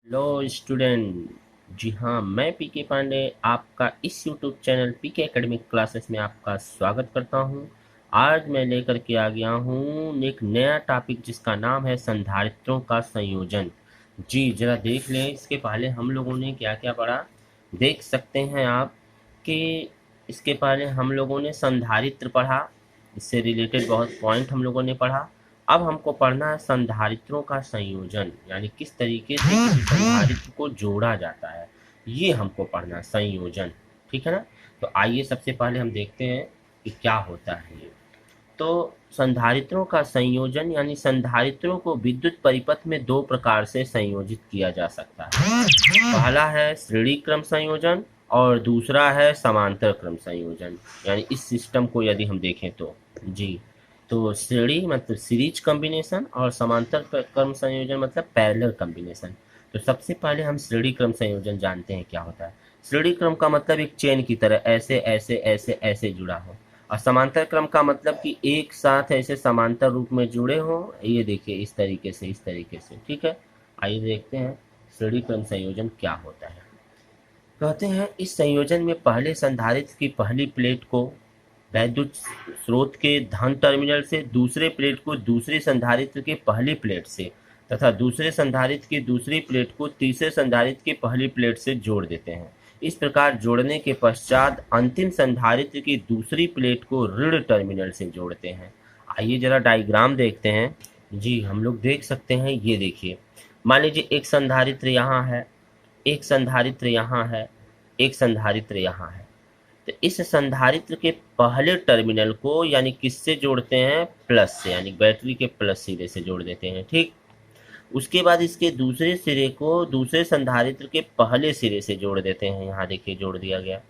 Hello student. जी हाँ, मैं पीके पांडे आपका इस YouTube channel PK academic classes में आपका स्वागत करता हूँ। आज मैं लेकर के आ गया हूँ एक नया टॉपिक जिसका नाम है संधारित्रों का संयोजन। जी ज़रा देख लें, इसके पहले हम लोगों ने क्या क्या पढ़ा। देख सकते हैं आप कि इसके पहले हम लोगों ने संधारित्र पढ़ा, इससे रिलेटेड बहुत पॉइंट हम लोगों ने पढ़ा। अब हमको पढ़ना है संधारित्रों का संयोजन, यानी किस तरीके से किसी संधारित्र को जोड़ा जाता है, ये हमको पढ़ना है, संयोजन। ठीक है ना। तो आइए सबसे पहले हम देखते हैं कि क्या होता है ये। तो संधारित्रों का संयोजन यानी संधारित्रों को विद्युत परिपथ में दो प्रकार से संयोजित किया जा सकता है। पहला है श्रेणी क्रम संयोजन और दूसरा है समांतर क्रम संयोजन। यानी इस सिस्टम को यदि हम देखें तो जी, तो श्रेणी मतलब सीरीज कॉम्बिनेशन और समांतर क्रम संयोजन मतलब पैरेलल कॉम्बिनेशन। तो सबसे पहले हम श्रेणी क्रम संयोजन जानते हैं क्या होता है। श्रेणी क्रम का मतलब एक चेन की तरह ऐसे ऐसे ऐसे ऐसे जुड़ा हो, और समांतर क्रम का मतलब कि एक साथ ऐसे समांतर रूप में जुड़े हों। ये देखिए इस तरीके से, इस तरीके से। ठीक है, आइए देखते हैं श्रेणी क्रम संयोजन क्या होता है। कहते हैं इस संयोजन में पहले संधारित्र की पहली प्लेट को वैद्युत स्रोत के धन टर्मिनल से, दूसरे प्लेट को दूसरे संधारित्र के पहली प्लेट से तथा दूसरे संधारित्र की दूसरी प्लेट को तीसरे संधारित्र की पहली प्लेट से जोड़ देते हैं। इस प्रकार जोड़ने के पश्चात अंतिम संधारित्र की दूसरी प्लेट को ऋण टर्मिनल से जोड़ते हैं। आइए जरा डायग्राम देखते हैं। जी हम लोग देख सकते हैं, ये देखिए, मान लीजिए एक संधारित्र यहाँ है, एक संधारित्र यहाँ है, एक संधारित्र यहाँ है। तो इस संधारित्र के पहले टर्मिनल को यानी किससे जोड़ते हैं, प्लस से, यानी बैटरी के प्लस सिरे से जोड़ देते हैं। ठीक, उसके बाद इसके दूसरे सिरे को दूसरे संधारित्र के पहले सिरे से जोड़ देते हैं। यहाँ देखिए जोड़ दिया गया।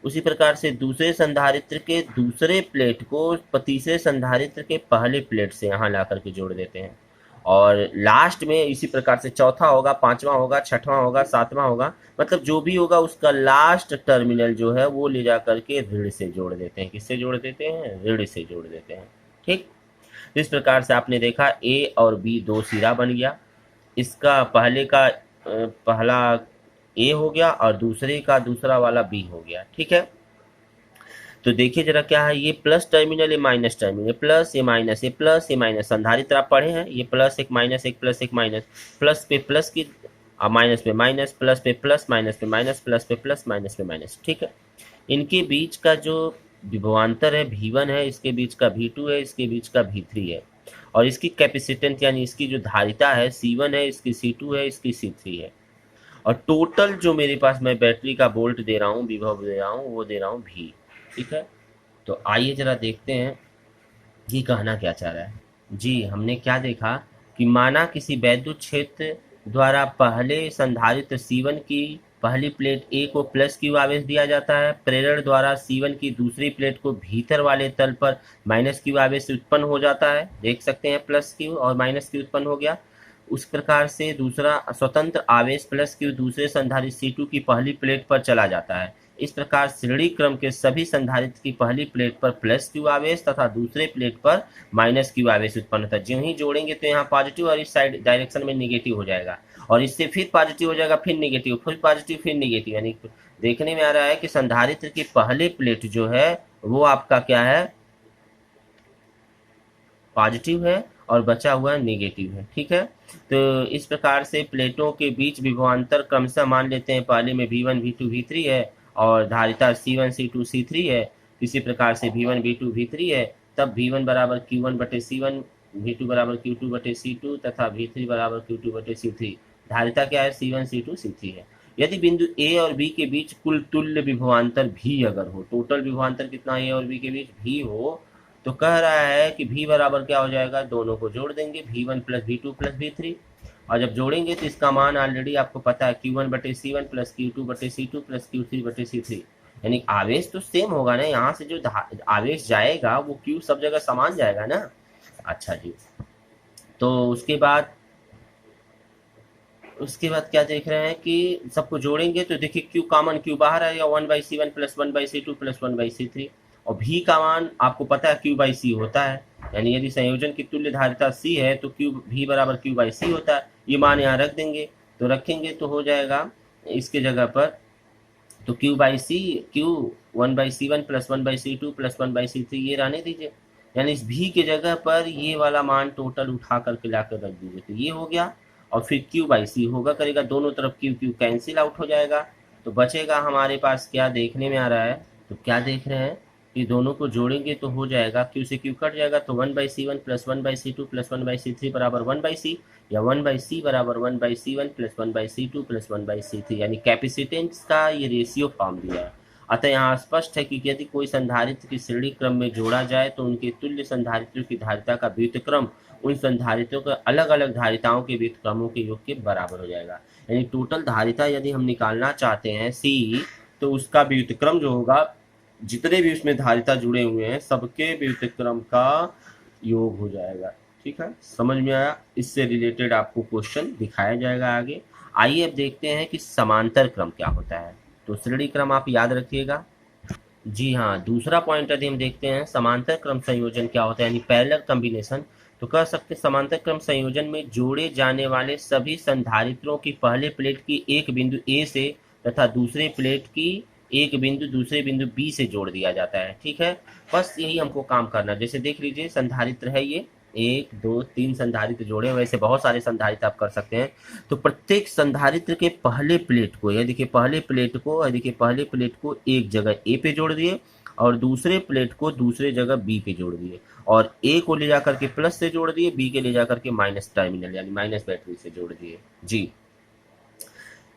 उसी प्रकार से दूसरे संधारित्र के दूसरे प्लेट को तीसरे संधारित्र के पहले प्लेट से यहाँ ला करके जोड़ देते हैं। और लास्ट में इसी प्रकार से चौथा होगा, पांचवा होगा, छठवां होगा, सातवां होगा, मतलब जो भी होगा उसका लास्ट टर्मिनल जो है वो ले जा करके ऋण से जोड़ देते हैं। किससे जोड़ देते हैं, ऋण से जोड़ देते हैं। ठीक, इस प्रकार से आपने देखा ए और बी दो सिरा बन गया। इसका पहले का पहला ए हो गया और दूसरे का दूसरा वाला बी हो गया। ठीक है, तो देखिए जरा क्या है, ये प्लस टर्मिनल, ये माइनस टर्मिनल, प्लस ये माइनस, ये प्लस ये माइनस। संधारित्र आप पढ़े हैं, ये प्लस एक माइनस एक प्लस एक माइनस, प्लस पे प्लस की माइनस पे माइनस, प्लस पे प्लस, माइनस पे माइनस, प्लस पे प्लस, माइनस पे माइनस। ठीक है, इनके बीच का जो विभवांतर है V1 है, इसके बीच का V2 है, इसके बीच का V3 है, और इसकी कैपेसिटेंस यानी इसकी जो धारिता है C1 है, इसकी C2 है, इसकी C3 है। और टोटल जो मेरे पास मैं बैटरी का वोल्ट दे रहा हूँ, विभव दे रहा हूँ, वो दे रहा हूँ V। ठीक है, तो आइए जरा देखते हैं ये कहना क्या चाह रहा है। जी हमने क्या देखा कि माना किसी वैद्युत क्षेत्र द्वारा पहले संधारित्र C1 की पहली प्लेट A को प्लस क्यू आवेश दिया जाता है, प्रेरण द्वारा C1 की दूसरी प्लेट को भीतर वाले तल पर माइनस क्यू आवेश उत्पन्न हो जाता है। देख सकते हैं प्लस क्यू और माइनस क्यू उत्पन्न हो गया। उस प्रकार से दूसरा स्वतंत्र आवेश प्लस क्यू दूसरे संधारित्र C2 की पहली प्लेट पर चला जाता है। इस प्रकार श्रेणी क्रम के सभी संधारित्र की पहली प्लेट पर प्लस क्यू आवेश तथा दूसरे प्लेट पर माइनस क्यू आवेश उत्पन्न होता है। जो ही जोड़ेंगे तो यहाँ पॉजिटिव और इस साइड डायरेक्शन में निगेटिव हो जाएगा, और इससे फिर पॉजिटिव हो जाएगा, फिर निगेटिव, फिर पॉजिटिव, फिर निगेटिव। यानी देखने में आ रहा है कि संधारित्र की पहले प्लेट जो है वो आपका क्या है, पॉजिटिव है, और बचा हुआ नेगेटिव है। ठीक है, तो इस प्रकार से प्लेटों के बीच विभवांतर क्रमशः मान लेते हैं, पहले में V1 V2 V3 है और धारिता C1 C2 C3 है। इसी प्रकार से V1 V2 V3 है, तब V1 बराबर Q1 बटे C1, V2 बराबर Q2 बटे C2 तथा V3 बराबर Q2 बटे C3। धारिता क्या है, C1 C2 C3 है। यदि बिंदु A और B के बीच कुल तुल्य विभवांतर V अगर हो, टोटल विभवांतर कितना A और B के बीच V हो, तो कह रहा है कि V बराबर क्या हो जाएगा, दोनों को जोड़ देंगे, V1 plus V2 plus V3। और जब जोड़ेंगे तो इसका मान ऑलरेडी आपको पता है, Q1 बटे C1 प्लस Q2 बटे C2 प्लस Q3 बटे C3। यानी आवेश तो सेम होगा ना, यहाँ से जो आवेश जाएगा वो Q सब जगह समान जाएगा ना। अच्छा जी, तो उसके बाद क्या देख रहे हैं कि सबको जोड़ेंगे तो देखिए Q कॉमन, Q बाहर आएगा, 1/C1 plus 1/C2 plus 1/C3। और V का मान आपको पता है Q/C होता है, यानी यदि संयोजन की तुल्य धारिता C है तो Q V बराबर Q/C होता है। ये मान यहाँ रख देंगे, तो रखेंगे तो हो जाएगा इसके जगह पर, तो Q by C, Q 1/C1 plus 1/C2 plus 1/C3 ये रहने दीजिए, यानी इस भी के जगह पर ये वाला मान टोटल उठा करके लाकर रख दीजिए, तो ये हो गया। और फिर क्यू बाई सी होगा करेगा, दोनों तरफ क्यू क्यू कैंसिल आउट हो जाएगा, तो बचेगा हमारे पास क्या देखने में आ रहा है, तो क्या देख रहे हैं कि दोनों को जोड़ेंगे तो हो जाएगा, क्यू से क्यू कट जाएगा, तो 1/C1 plus 1/C2 plus 1/C3 बराबर 1/C, या 1/C बराबर 1/C1 plus 1/C2 plus 1/C3, यानी कैपेसिटेंस का ये रेशियो फॉर्म दिया है। अतः यहाँ स्पष्ट है कि यदि कोई संधारित्र की श्रेणी क्रम में जोड़ा जाए तो उनके तुल्य संधारित्रों की धारिता का व्युत्क्रम उन संधारित्रों के अलग अलग धारिताओं के व्युत्क्रमों के योग के बराबर हो जाएगा। यानी टोटल धारिता यदि हम निकालना चाहते हैं सी, तो उसका व्युत्क्रम जो होगा, जितने भी उसमें धारिता जुड़े हुए हैं सबके व्युत्क्रम का योग हो जाएगा। ठीक है, समझ में आया? इससे रिलेटेड आपको क्वेश्चन दिखाया जाएगा आगे। आइए अब देखते हैं कि समांतर क्रम क्या होता है। तो श्रेणी क्रम आप याद रखिएगा। जी हाँ, दूसरा पॉइंट यदि हम देखते हैं समांतर क्रम संयोजन क्या होता है, यानी पैरेलल कॉम्बिनेशन, तो कह सकते हैं समांतर क्रम संयोजन में जोड़े जाने वाले सभी संधारित्रों की पहले प्लेट की एक बिंदु ए से तथा दूसरे प्लेट की एक बिंदु दूसरे बिंदु बी से जोड़ दिया जाता है। ठीक है, बस यही हमको काम करना। जैसे देख लीजिए संधारित्र है ये, 1 2 3 संधारित्र जोड़े, वैसे बहुत सारे संधारित्र आप कर सकते हैं। तो प्रत्येक संधारित्र के पहले प्लेट को, ये देखिए पहले प्लेट को, देखिए पहले प्लेट को एक जगह ए पे जोड़ दिए और दूसरे प्लेट को दूसरे जगह बी पे जोड़ दिए, और ए को ले जाकर के प्लस से जोड़ दिए, बी के ले जाकर के माइनस टर्मिनल यानी माइनस बैटरी से जोड़ दिए। जी,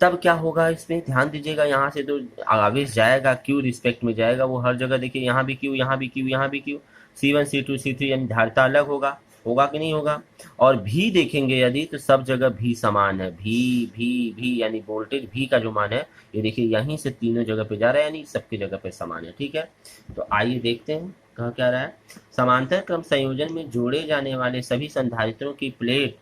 तब क्या होगा, इसमें ध्यान दीजिएगा, यहाँ से तो आवेश जाएगा क्यू रिस्पेक्ट में जाएगा, वो हर जगह देखिए यहाँ भी क्यू, यहाँ भी क्यू, यहाँ भी क्यू, C1 C2 C3 यानी धारिता अलग होगा, होगा कि नहीं होगा। और भी देखेंगे यदि तो सब जगह भी समान है, भी यानी वोल्टेज भी का जो मान है ये देखिए यहीं से तीनों जगह पे जा रहा है, यानी सबकी जगह पे समान है। ठीक है, तो आइए देखते हैं कहा क्या रहा है। समांतर क्रम संयोजन में जोड़े जाने वाले सभी संधारित्रों की प्लेट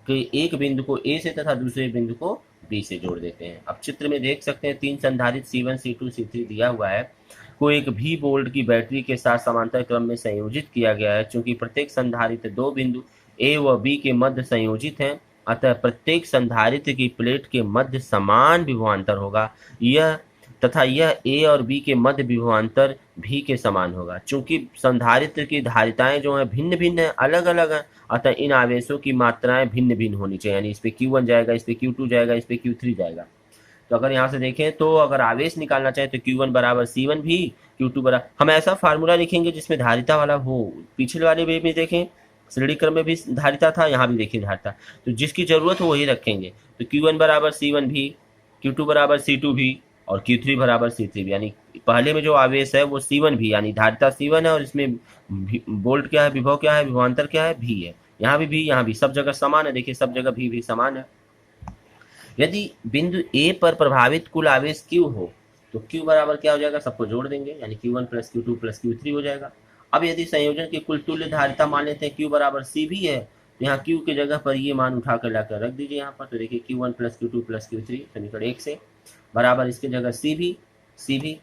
के एक बिंदु को ए से तथा दूसरे बिंदु को बी से जोड़ देते हैं। अब चित्र में देख सकते हैं 3 संधारित्र C1 C2 C3 दिया हुआ है, को एक भी वोल्ट की बैटरी के साथ समांतर क्रम में संयोजित किया गया है। चूंकि प्रत्येक संधारित्र दो बिंदु ए व बी के मध्य संयोजित है, अतः प्रत्येक संधारित्र की प्लेट के मध्य समान विभवांतर होगा, यह तथा यह ए और बी के मध्य विभवांतर भी के समान होगा। चूंकि संधारित्र की धारिताएं जो हैं भिन्न भिन्न है, अलग अलग हैं, अतः इन आवेशों की मात्राएं भिन्न भिन्न होनी चाहिए, यानी इस पे Q1 जाएगा, इस पे Q2 जाएगा, इस पे Q3 जाएगा। तो अगर यहाँ से देखें तो अगर आवेश निकालना चाहे तो Q1 बराबर C1 भी, Q2 बराबर, हम ऐसा फार्मूला लिखेंगे जिसमें धारिता वाला हो। पिछले वाले वे में देखें श्रेणी क्रम में भी धारिता था, यहाँ भी देखिए धारिता, तो जिसकी जरूरत हो वही रखेंगे। तो Q1 बराबर C1 भी, Q2 बराबर C2 भी और Q3 बराबर C3 भी, यानी पहले में जो आवेश है वो C1 भी, यानी धारिता C1 है और इसमें वोल्ट क्या है, विभव क्या है, विभवांतर क्या है, भी है। यहाँ भी, यहाँ भी, सब जगह समान है, देखिए सब जगह भी समान है। यदि बिंदु ए पर प्रभावित कुल आवेश Q हो तो Q बराबर क्या हो जाएगा, सबको जोड़ देंगे, यानी Q1 plus Q2 plus Q3 हो जाएगा। अब यदि संयोजन की कुल तुल्य धारिता मान लेते हैं Q बराबर C भी है, तो यहाँ Q की जगह पर ये मान उठा कर लाकर रख दीजिए यहाँ पर, तो देखिए Q1 plus Q2 plus Q3 समीकरण 1 से बराबर इसकी जगह C भी।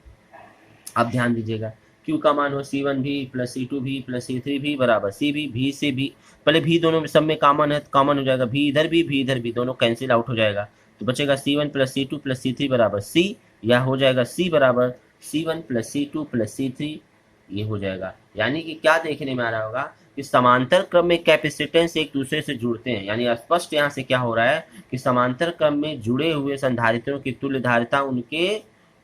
अब ध्यान दीजिएगा Q का मान हो C1 भी प्लस C2 भी प्लस C3 भी बराबर C भी से भी, पहले भी दोनों में सब में कॉमन है, कॉमन हो जाएगा, भी इधर भी इधर भी, दोनों कैंसिल आउट हो जाएगा, तो बचेगा C1 plus C2 plus C3 बराबर C, या हो जाएगा C बराबर C1 plus C2 plus C3, ये हो जाएगा। यानी कि क्या देखने में आ रहा होगा कि समांतर क्रम में कैपेसिटेंस एक दूसरे से जुड़ते हैं, यानी स्पष्ट यहाँ से क्या हो रहा है कि समांतर क्रम में जुड़े हुए संधारित्रों की तुल्य धारिता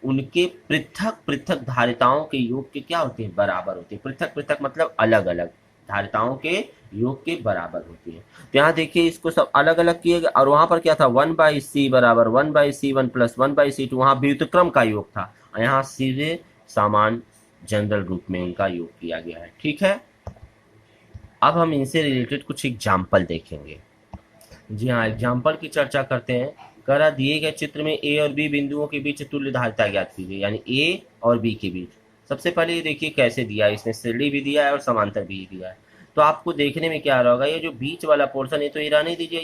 उनके पृथक पृथक धारिताओं के योग के क्या होते हैं, बराबर होते हैं। पृथक पृथक मतलब अलग अलग धारिताओं के योग के बराबर होती है। तो यहाँ देखिए इसको सब अलग अलग किए गए, और वहां पर क्या था 1/C बराबर 1/C1 प्लस 1/C2, वहां व्युत्क्रम का योग था, यहाँ सीधे समान जनरल रूप में इनका योग किया गया है। ठीक है, अब हम इनसे रिलेटेड कुछ एग्जाम्पल देखेंगे। जी हाँ, एग्जाम्पल की चर्चा करते हैं। करा दिए गए चित्र में ए और बी बिंदुओं के बीच तुल्य धारिता ज्ञात कीजिए, यानी ए और बी के बीच। सबसे पहले ये देखिए कैसे दिया है, इसने श्रेणी भी दिया है और समांतर भी दिया है। तो आपको देखने में क्या आ रहा होगा, ये जो बीच वाला पोर्शन है तो ये रहने दीजिए,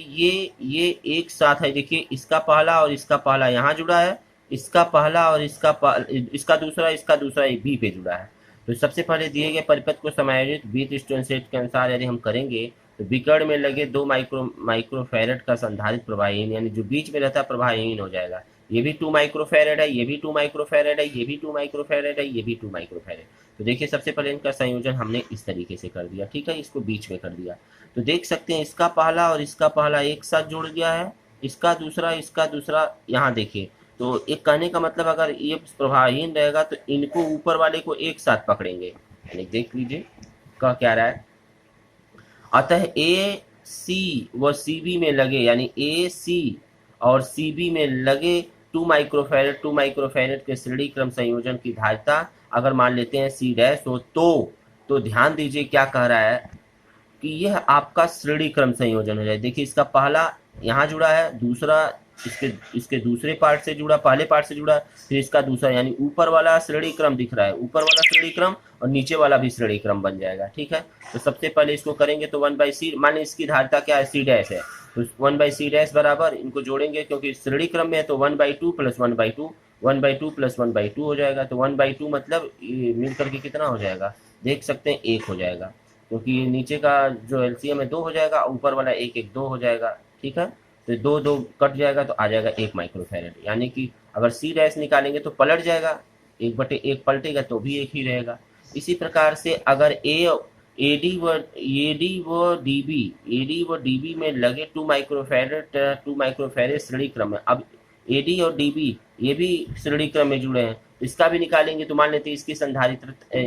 ये एक साथ है, देखिए इसका पहला और इसका पहला यहाँ जुड़ा है, इसका पहला और इसका दूसरा बी पे जुड़ा है। तो सबसे पहले दिए गए परिपथ को समायोजित बीट स्टोन सेट के अनुसार यदि हम करेंगे तो विकर्ण में लगे 2 माइक्रोफैरेड का संधारित्र प्रवाहहीन, यानी जो बीच में रहता है प्रवाहहीन हो जाएगा। ये भी 2 माइक्रोफैरेड है, ये भी 2 माइक्रोफैरेड है, ये भी 2 माइक्रोफैरेड है, ये भी 2 माइक्रोफैरेड। तो देखिए सबसे पहले इनका संयोजन हमने इस तरीके से कर दिया, ठीक है, इसको बीच में कर दिया। तो देख सकते हैं इसका पहला और इसका पहला एक साथ जुड़ गया है, इसका दूसरा यहाँ देखिए। तो एक कहने का मतलब अगर ये प्रवाहहीन रहेगा तो इनको ऊपर वाले को एक साथ पकड़ेंगे, यानी देख लीजिए कह क्या रहा है। अतः ए सी व सी बी में लगे, यानी ए सी और सी बी में लगे 2 माइक्रोफैरेड के श्रेणी क्रम संयोजन की धारिता अगर मान लेते हैं सी डैश हो तो ध्यान दीजिए क्या कह रहा है कि यह आपका श्रेणी क्रम संयोजन हो जाए। देखिए इसका पहला यहाँ जुड़ा है, दूसरा इसके दूसरे पार्ट से जुड़ा, पहले पार्ट से जुड़ा, फिर इसका दूसरा, यानी ऊपर वाला श्रेणी क्रम दिख रहा है, ऊपर वाला श्रेणी क्रम और नीचे वाला भी श्रेणी क्रम बन जाएगा, ठीक है। तो सबसे पहले इसको करेंगे तो 1/c, मान ली इसकी धारिता क्या है, सी डैश है, तो 1/c डैश बराबर इनको जोड़ेंगे क्योंकि श्रेणी क्रम में है तो 1/2 प्लस 1/2, 1/2 प्लस 1/2 हो जाएगा। तो 1/2 मतलब मिल करके कितना हो जाएगा, देख सकते हैं 1 हो जाएगा, क्योंकि नीचे का जो एलसीएम है 2 हो जाएगा, ऊपर वाला 1 2 हो जाएगा, ठीक है। तो 2 2 कट जाएगा तो आ जाएगा 1 माइक्रोफैरेड, यानी कि अगर सी डैश निकालेंगे तो पलट जाएगा, 1/1 पलटेगा तो भी 1 ही रहेगा। इसी प्रकार से अगर एडी व डीबी में लगे 2 माइक्रोफैरेड श्रेणी क्रम में, अब एडी और डीबी ये भी श्रेणी क्रम में जुड़े हैं, तो इसका भी निकालेंगे तो मान लेते हैं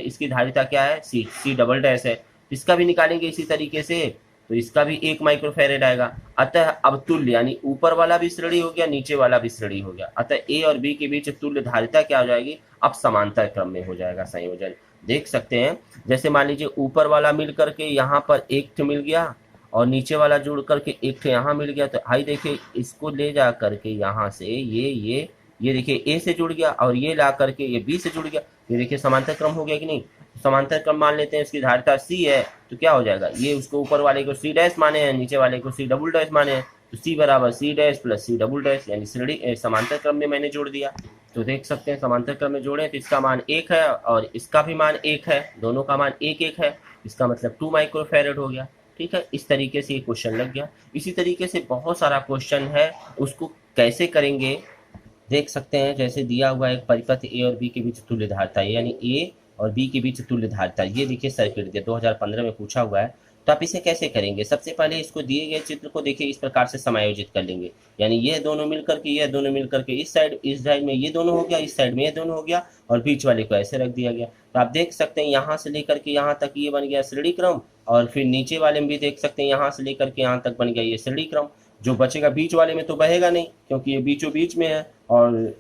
इसकी धारिता क्या है, सी डबल डैश है, इसका भी निकालेंगे इसी तरीके से, तो इसका भी 1 माइक्रोफैरेड आएगा। अतः अब तुल्य, यानी ऊपर वाला भी श्रेणी हो गया, नीचे वाला भी श्रेणी हो गया, अतः ए और बी के बीच तुल्य धारिता क्या हो जाएगी, अब समांतर क्रम में हो जाएगा संयोजन। देख सकते हैं जैसे मान लीजिए ऊपर वाला मिल करके यहाँ पर एक मिल गया और नीचे वाला जुड़ करके एक यहाँ मिल गया, तो आई देखिए इसको ले जा करके यहाँ से ये देखिए ए से जुड़ गया और ये ला करके ये बी से जुड़ गया, ये देखिए समांतर क्रम हो गया कि नहीं। समांतर क्रम मान लेते हैं, इसकी धारिता सी है तो क्या हो जाएगा, ये उसको ऊपर वाले को सी डैश माने हैं, नीचे वाले को सी डबल डैश माने हैं, तो सी बराबर C dash plus C double dash, यानी श्रेणी समांतर क्रम में मैंने जोड़ दिया। तो देख सकते हैं समांतर क्रम में जोड़े तो इसका मान 1 है और इसका भी मान 1 है, दोनों का मान 1 है, इसका मतलब 2 माइक्रोफैरेड हो गया, ठीक है। इस तरीके से ये क्वेश्चन लग गया। इसी तरीके से बहुत सारा क्वेश्चन है, उसको कैसे करेंगे देख सकते हैं। जैसे दिया हुआ एक परिपथ ए और बी के बीच तुल्य धारिता, यानी ए और बी के बीच तुल्य धारिता, ये देखिए सर्किट दिया 2015 में पूछा हुआ है। तो आप इसे कैसे करेंगे, सबसे पहले इसको दिए गए चित्र को देखिए इस प्रकार से समायोजित कर लेंगे, यानी ये दोनों मिल करके इस साइड में ये दोनों हो गया, इस साइड में ये दोनों हो गया और बीच वाले को ऐसे रख दिया गया। तो आप देख सकते हैं यहाँ से लेकर के यहाँ तक ये बन गया श्रेणी क्रम, और फिर नीचे वाले में भी देख सकते हैं यहाँ से लेकर के यहाँ तक बन गया ये श्रेणी क्रम। जो बचेगा बीच वाले में तो बहेगा नहीं, क्योंकि ये बीचों बीच में है और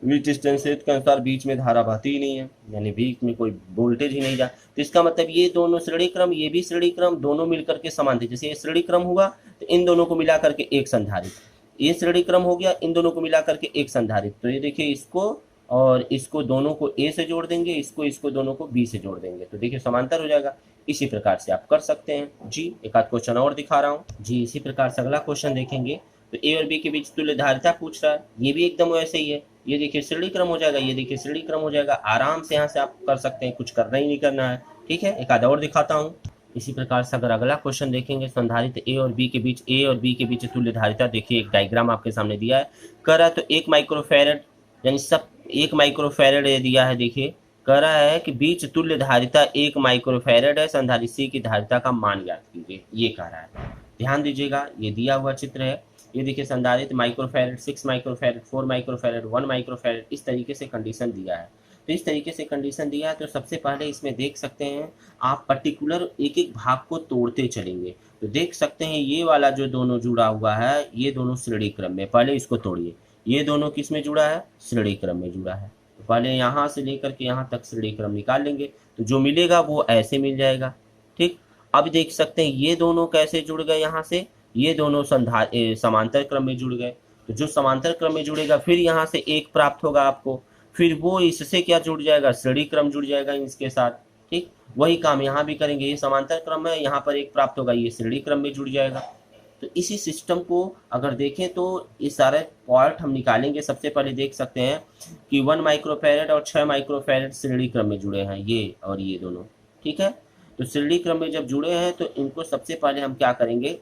विजिटेंसेट के अनुसार बीच में धारा बहती ही नहीं है, यानी बीच में कोई वोल्टेज ही नहीं जा। तो इसका मतलब ये दोनों श्रेणी क्रम, ये भी श्रेणी क्रम, दोनों मिलकर के समान थे। जैसे ये श्रेणी क्रम हुआ तो इन दोनों को मिला करके एक संधारित, ये श्रेणी क्रम हो गया, इन दोनों को मिला करके एक संधारित। तो ये देखिए इसको और इसको दोनों को ए से जोड़ देंगे, इसको दोनों को बी से जोड़ देंगे, तो देखिए समांतर हो जाएगा। इसी प्रकार से आप कर सकते हैं जी। एक आध क्वेश्चन और दिखा रहा हूँ जी। इसी प्रकार से अगला क्वेश्चन देखेंगे तो ए और बी के बीच तुल्य धारिता पूछ रहा है, ये भी एकदम वैसे ही है। ये देखिए श्रेणी क्रम हो जाएगा, ये देखिए श्रेणी क्रम हो जाएगा, आराम से यहाँ से आप कर सकते हैं, कुछ करना ही नहीं करना है, ठीक है। एक आधा और दिखाता हूँ। इसी प्रकार से अगर अगला क्वेश्चन देखेंगे, संधारित्र ए और बी के बीच तुल्य धारिता, देखिए एक डायग्राम आपके सामने दिया है, कह रहा है तो 1 माइक्रोफैरेड, यानी सब 1 माइक्रोफैरेड दिया है। देखिए कह रहा है कि बीच तुल्य धारिता 1 माइक्रोफैरेड है, संधारित्र सी की धारिता का मान ज्ञात कीजिए, ये कह रहा है। ध्यान दीजिएगा, ये दिया हुआ चित्र है, ये देखिए संधारित्र माइक्रोफैरेड, 6 माइक्रोफैरेड, 4 माइक्रोफैरेड, 1 माइक्रोफैरेड, इस तरीके से कंडीशन दिया है। तो इस तरीके से कंडीशन दिया है तो सबसे पहले इसमें देख सकते हैं आप पर्टिकुलर एक एक भाग को तोड़ते चलेंगे। तो देख सकते हैं ये वाला जो दोनों जुड़ा हुआ है, ये दोनों श्रेणी क्रम में, पहले इसको तोड़िए, ये दोनों किस में जुड़ा है, श्रेणी क्रम में जुड़ा है। तो पहले यहाँ से लेकर के यहाँ तक श्रेणी क्रम निकाल लेंगे, तो जो मिलेगा वो ऐसे मिल जाएगा, ठीक। अब देख सकते हैं ये दोनों कैसे जुड़ गए, यहाँ से ये दोनों समांतर क्रम में जुड़ गए। तो जो समांतर क्रम में जुड़ेगा फिर यहाँ से 1 प्राप्त होगा आपको, फिर वो इससे क्या जुड़ जाएगा, श्रेणी क्रम जुड़ जाएगा इसके साथ, ठीक। वही काम यहाँ भी करेंगे, ये समांतर क्रम है, यहाँ पर 1 प्राप्त होगा, ये श्रेणी क्रम में जुड़ जाएगा। तो इसी सिस्टम को अगर देखें तो ये सारे पार्ट हम निकालेंगे। सबसे पहले देख सकते हैं कि 1 माइक्रोफैरेड और 6 माइक्रोफैरेड श्रेणी क्रम में जुड़े हैं, ये और ये दोनों, ठीक है। तो श्रेणी क्रम में जब जुड़े हैं तो इनको सबसे पहले हम क्या करेंगे,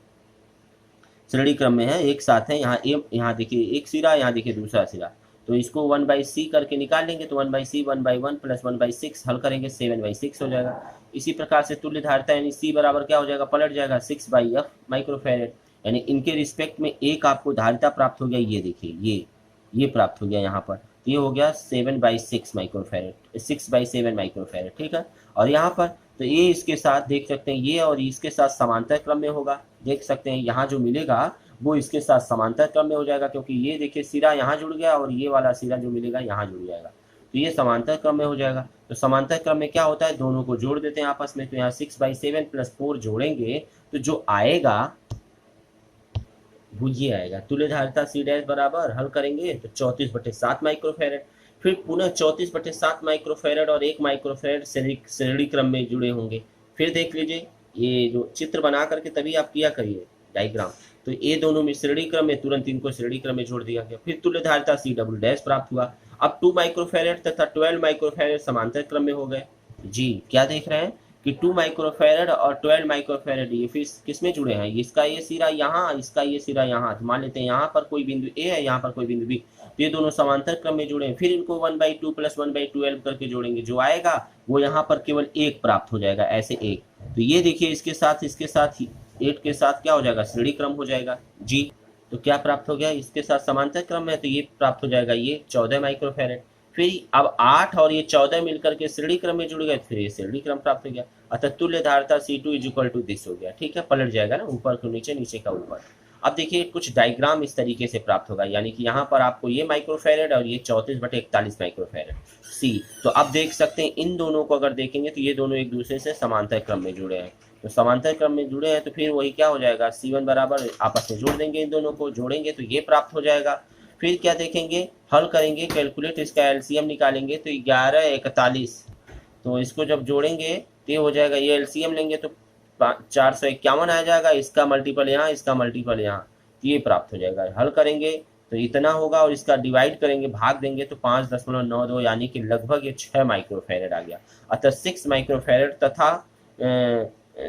श्रेणी क्रम में है, एक साथ है, यहाँ देखिए एक सिरा, यहाँ देखिए दूसरा सिरा, तो इसको 1/c करके निकाल लेंगे, तो 1/c 1/1 प्लस 1/6 हल करेंगे 7/6 हो जाएगा। इसी प्रकार से तुल्य धारिता यानी c बराबर क्या हो जाएगा, पलट जाएगा 6/f माइक्रोफेरेड, यानी इनके रिस्पेक्ट में एक आपको धारिता प्राप्त हो गया, ये देखिए ये प्राप्त हो गया यहाँ पर, तो ये हो गया 7/6 माइक्रोफेरेड, 6/7 माइक्रोफेरेड, ठीक है। और यहाँ पर तो ये इसके साथ देख सकते हैं, ये और इसके साथ समांतर क्रम में होगा, देख सकते हैं यहाँ जो मिलेगा वो इसके साथ समांतर क्रम में हो जाएगा, क्योंकि ये देखिए सिरा यहाँ जुड़ गया और ये वाला सिरा जो मिलेगा यहाँ जुड़ जाएगा, तो ये समांतर क्रम में हो जाएगा। तो समांतर क्रम में क्या होता है, दोनों को जोड़ देते हैं आपस में, तो यहाँ 6/7 प्लस 4 जोड़ेंगे तो जो आएगा वो ये आएगा, तुल्य धारिता C डैश बराबर हल करेंगे तो 34/7 माइक्रोफेरेड, फिर पुनः 34/7 माइक्रोफेरेड और 1 माइक्रोफेरेड श्रेणी क्रम में जुड़े होंगे। फिर देख लीजिए, ये जो चित्र बना करके तभी आप किया करिए डायग्राम, तो ये दोनों में श्रेणी क्रम में, तुरंत इनको श्रेणी क्रम में जोड़ दिया गया, फिर तुल्य धारिता C डबल डैश प्राप्त हुआ। अब 2 माइक्रोफेरेड तथा 12 माइक्रोफेरेड समांतर क्रम में हो गए। जी क्या देख रहे हैं कि 2 माइक्रोफेरेड और 12 माइक्रोफेरेड ये फिर किस में जुड़े हैं, इसका ये सिरा यहाँ, इसका ये सिरा यहाँ, तो मान लेते हैं यहाँ पर कोई बिंदु ए है, यहाँ पर कोई बिंदु बी, तो ये दोनों समांतर क्रम में जुड़े हैं। फिर इनको 1/2 प्लस 1/12 करके जोड़ेंगे, जो आएगा वो यहाँ पर केवल 1 प्राप्त हो जाएगा, ऐसे 1, तो ये देखिए इसके साथ 8 के साथ क्या हो जाएगा, श्रेणी क्रम हो जाएगा। जी तो क्या प्राप्त हो गया, इसके साथ समांतर क्रम में, तो ये प्राप्त हो जाएगा ये 14 माइक्रोफेरेड। फिर अब 8 और ये 14 मिलकर के श्रेणी क्रम में जुड़ गए, फिर ये श्रेणी क्रम प्राप्त हो गया, अतः तुल्य धारिता C2 इक्वल टू दिस हो गया, ठीक है, पलट जाएगा ना, ऊपर को नीचे, नीचे का ऊपर। अब देखिए कुछ डायग्राम इस तरीके से प्राप्त होगा, यानी कि यहाँ पर आपको ये माइक्रोफेरेड और ये 34/41 माइक्रोफेरेड C, तो अब देख सकते हैं इन दोनों को अगर देखेंगे तो ये दोनों एक दूसरे से समांतर क्रम में जुड़े हैं, तो समांतर क्रम में जुड़े हैं तो फिर वही क्या हो जाएगा, C1 बराबर आपस में जोड़ देंगे, इन दोनों को जोड़ेंगे तो ये प्राप्त हो जाएगा। फिर क्या देखेंगे, हल करेंगे, कैलकुलेट इसका एलसीएम निकालेंगे, तो 1141, तो इसको जब जोड़ेंगे तो ये हो जाएगा, ये एलसीएम लेंगे तो 451 आ जाएगा, इसका मल्टीपल यहाँ, इसका मल्टीपल यहाँ, तो ये प्राप्त हो जाएगा। हल करेंगे तो इतना होगा और इसका डिवाइड करेंगे, भाग देंगे तो 5.92, यानी कि लगभग ये 6 माइक्रोफेरेड आ गया, अतः 6 माइक्रोफेरेड तथा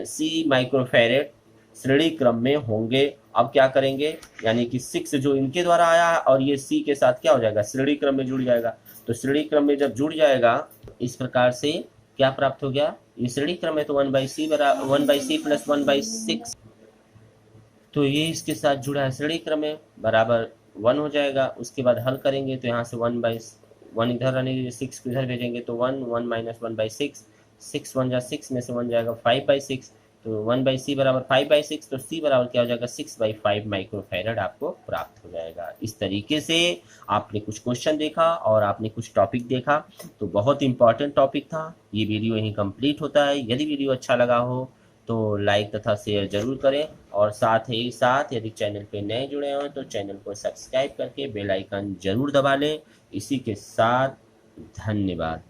C माइक्रोफेरेड श्रेणी क्रम में होंगे। अब क्या करेंगे, यानी कि 6 जो इनके द्वारा आया और ये C के साथ क्या हो जाएगा, श्रेणी क्रम में जुड़ जाएगा, तो श्रेणी क्रम में जब जुड़ जाएगा इस प्रकार से क्या प्राप्त हो गया, ये श्रेणी क्रम है तो 1/C प्लस 1/6, तो ये इसके साथ जुड़ा है, श्रेणी क्रम में बराबर 1 हो जाएगा। उसके बाद हल करेंगे तो यहाँ से 1/1 इधर रहने, 6 को इधर भेजेंगे तो 1 माइनस 1/6, 6 1 जा 6 में से 1 जाएगा 5/6, तो 1/C बराबर 5/6, तो C बराबर क्या हो जाएगा, 6/5 माइक्रोफेरेड आपको प्राप्त हो जाएगा। इस तरीके से आपने कुछ क्वेश्चन देखा और आपने कुछ टॉपिक देखा, तो बहुत इंपॉर्टेंट टॉपिक था। ये वीडियो यहीं कंप्लीट होता है। यदि वीडियो अच्छा लगा हो तो लाइक तथा शेयर जरूर करें, और साथ ही साथ यदि चैनल पे नए जुड़े हों तो चैनल को सब्सक्राइब करके बेल आइकन जरूर दबा लें। इसी के साथ धन्यवाद।